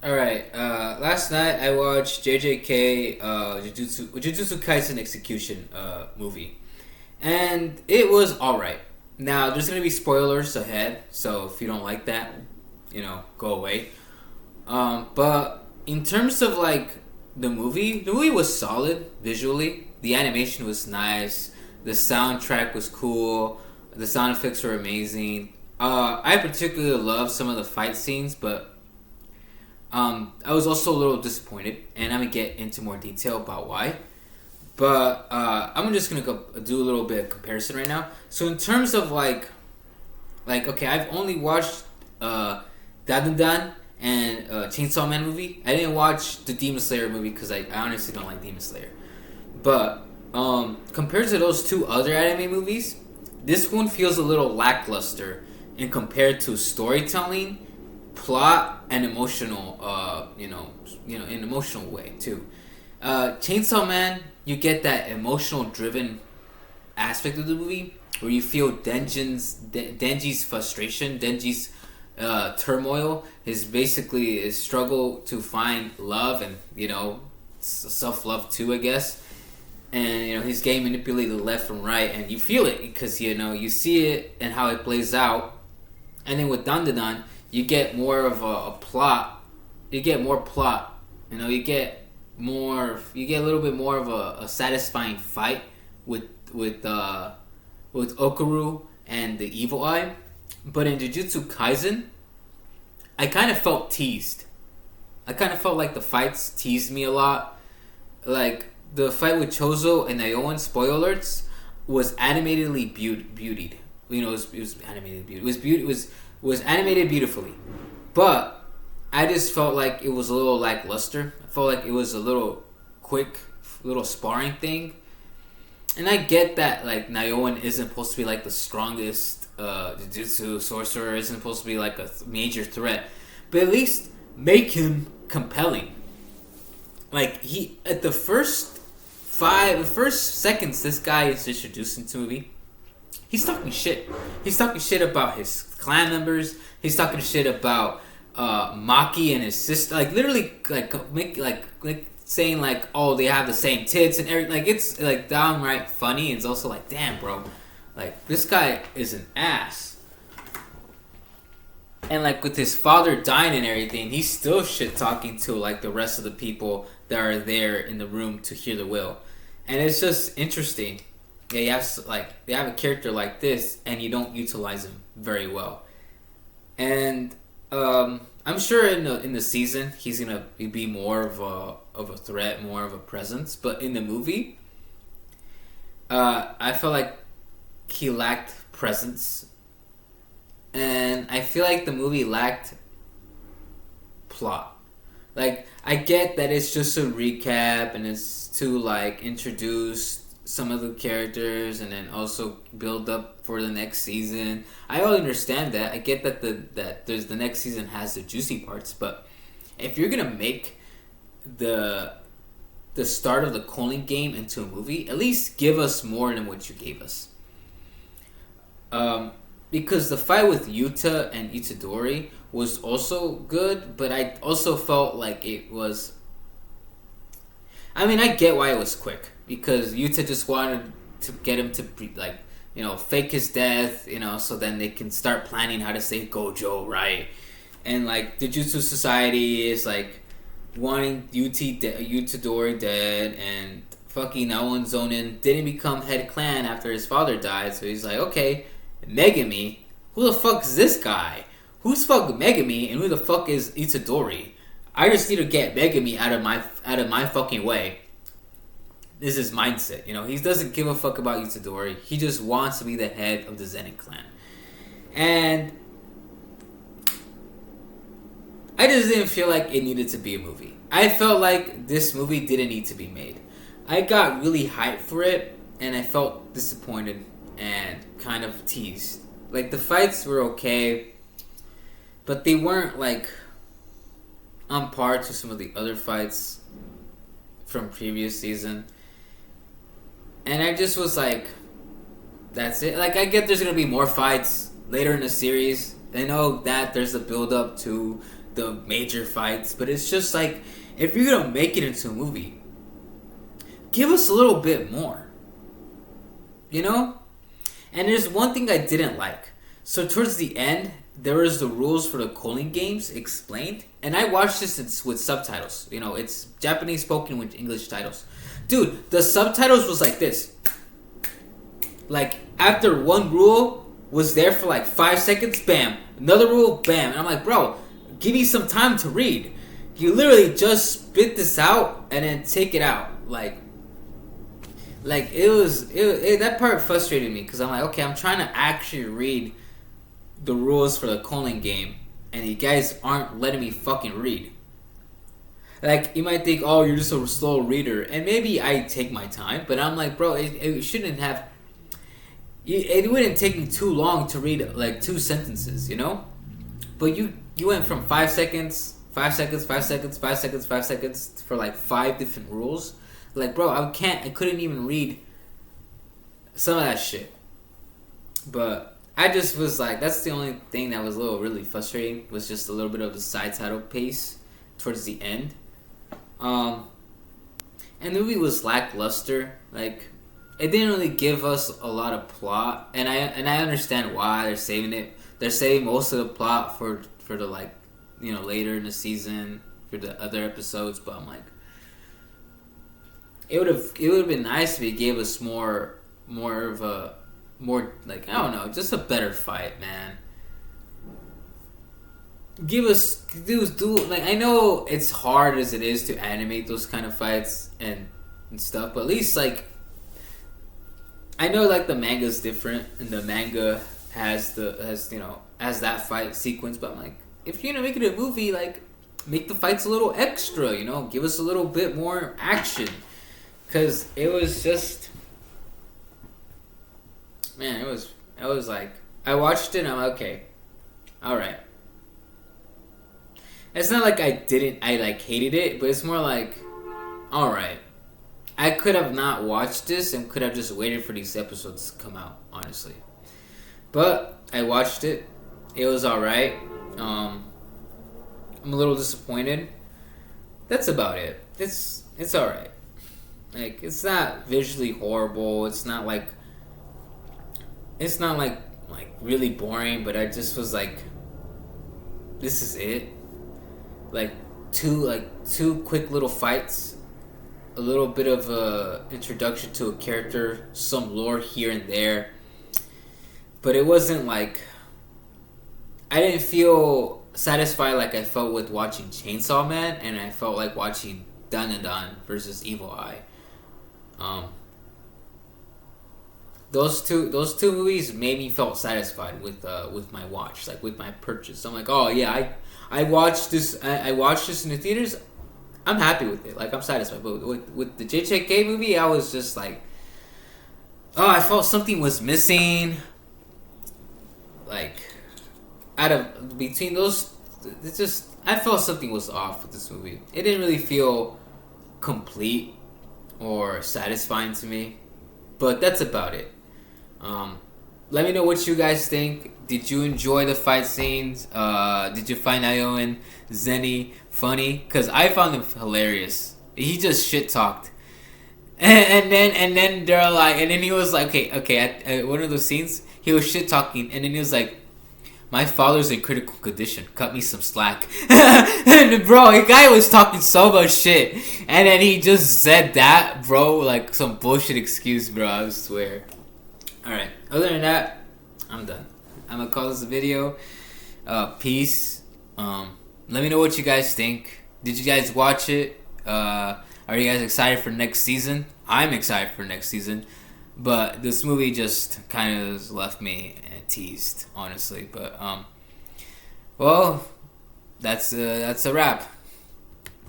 All right. Last night I watched JJK Jujutsu Kaisen Execution movie, and it was all right. Now there's gonna be spoilers ahead, so if you don't like that, go away. But in terms of like the movie was solid visually. The animation was nice. The soundtrack was cool. The sound effects were amazing. I particularly love some of the fight scenes, but I was also a little disappointed, and I'm gonna get into more detail about why. But I'm just gonna do a little bit of comparison right now. So in terms of like okay, I've only watched Dadandan and Chainsaw Man movie. I didn't watch the Demon Slayer movie because I honestly don't like Demon Slayer. But compared to those two other anime movies, this one feels a little lackluster in compared to storytelling, plot, and emotional. In emotional way too. Chainsaw Man, you get that emotional driven aspect of the movie where you feel Denji's frustration, Denji's turmoil, his struggle to find love and self love too, I guess. And he's getting manipulated left and right, and you feel it because you see it and how it plays out. And then with Dandadan, you get more of a plot. You get more plot. You get a little bit more of a satisfying fight with Okaru and the Evil Eye. But in Jujutsu Kaisen, I kind of felt teased. I kind of felt like the fights teased me a lot. Like the fight with Chozo and Naoan, spoiler alerts, was animatedly beautied. It was animated beauty. It was animated beautifully, but I just felt like it was a little lackluster. I felt like it was a little quick, little sparring thing. And I get that like Naoan isn't supposed to be like the strongest Jujutsu sorcerer, isn't supposed to be like a major threat, but at least make him compelling. Like he at the first seconds this guy is introduced into the movie, he's talking shit. He's talking shit about his clan members. He's talking shit about Maki and his sister. Like literally, like saying like, oh, they have the same tits and everything. Like it's like downright funny. It's also like, damn, bro, like this guy is an ass. And like with his father dying and everything, he's still shit talking to like the rest of the people that are there in the room to hear the will. And it's just interesting. Yeah, you have a character like this, and you don't utilize him very well. And I'm sure in the season he's gonna be more of a threat, more of a presence. But in the movie, I felt like he lacked presence, and I feel like the movie lacked plot. Like I get that it's just a recap and it's to like introduce some of the characters and then also build up for the next season. I all understand that. I get that the next season has the juicy parts, but if you're gonna make the start of the Calling game into a movie, at least give us more than what you gave us. Because the fight with Yuta and Itadori was also good, but I also felt like it was. I mean, I get why it was quick because Yuta just wanted to get him to fake his death, so then they can start planning how to save Gojo, right? And like the Jutsu Society is like wanting Utadori dead, and fucking Naon Zonin didn't become head clan after his father died, so he's like, okay, Megami, who the fuck is this guy? Who's fuck Megami and who the fuck is Itadori? I just need to get Megami out of my fucking way. This is mindset, He doesn't give a fuck about Itadori. He just wants to be the head of the Zenin clan. And I just didn't feel like it needed to be a movie. I felt like this movie didn't need to be made. I got really hyped for it, and I felt disappointed and kind of teased. Like, the fights were okay, but they weren't, like, on par to some of the other fights from previous season. And I just was like, that's it. Like, I get there's going to be more fights later in the series. I know that there's a build-up to the major fights, but it's just like, if you're gonna make it into a movie, give us a little bit more, you know? And there's one thing I didn't like. So towards the end, there was the rules for the calling games explained, and I watched this with subtitles. You know, it's Japanese spoken with English titles. Dude, the subtitles was like this. Like, after one rule was there for like 5 seconds, bam. Another rule, bam. And I'm like, bro, give me some time to read. You literally just spit this out and then take it out. Like that part frustrated me, because I'm like, okay, I'm trying to actually read the rules for the calling game, and you guys aren't letting me fucking read. Like, you might think, oh, you're just a slow reader, and maybe I take my time, but I'm like, bro, it shouldn't have. It wouldn't take me too long to read like 2 sentences, you know. But you went from 5 seconds, 5 seconds, 5 seconds, 5 seconds, 5 seconds for like 5 different rules. Like, bro, I couldn't even read some of that shit. But I just was like, that's the only thing that was really frustrating, was just a little bit of the side title pace towards the end. And the movie was lackluster. Like, it didn't really give us a lot of plot, and I understand why they're saving it. They're saving most of the plot for the, like, you know, later in the season for the other episodes. But I'm like, it would have been nice if it gave us more like, I don't know, just a better fight, man. Give us do like, I know it's hard as it is to animate those kind of fights and stuff, but at least, like, I know, like, the manga's different, and the manga has that fight sequence, but I'm like, if you're gonna make it a movie, like, make the fights a little extra, you know, give us a little bit more action, because it was just, man, I was like, I watched it and I'm like, okay, alright. It's not like I hated it, but it's more like, alright. I could have not watched this and could have just waited for these episodes to come out, honestly. But I watched it. It was alright. I'm a little disappointed. That's about it. It's alright. Like, it's not visually horrible. It's not like really boring, but I just was like, this is it. Like two quick little fights, a little bit of a introduction to a character, some lore here and there. But it wasn't like, I didn't feel satisfied like I felt with watching Chainsaw Man, and I felt like watching Dan versus Evil Eye. Those two movies made me felt satisfied with my watch, like with my purchase. I'm like, oh yeah, I watched this. I watched this in the theaters. I'm happy with it. Like, I'm satisfied. But with the JJK movie, I was just like, oh, I felt something was missing. Like, between those, it's just, I felt something was off with this movie. It didn't really feel complete or satisfying to me. But that's about it. Let me know what you guys think. Did you enjoy the fight scenes? Did you find Ayo and Zenny funny? Because I found him hilarious. He just shit talked, and then they're like, and then he was like, okay. At one of those scenes, he was shit talking, and then he was like, my father's in critical condition. Cut me some slack. And bro, the guy was talking so much shit, and then he just said that, bro, like some bullshit excuse, bro. I swear. All right. Other than that, I'm done. I'm gonna call this a video. Peace. Let me know what you guys think. Did you guys watch it? Are you guys excited for next season? I'm excited for next season. But this movie just kind of left me teased, honestly. But well, that's a wrap.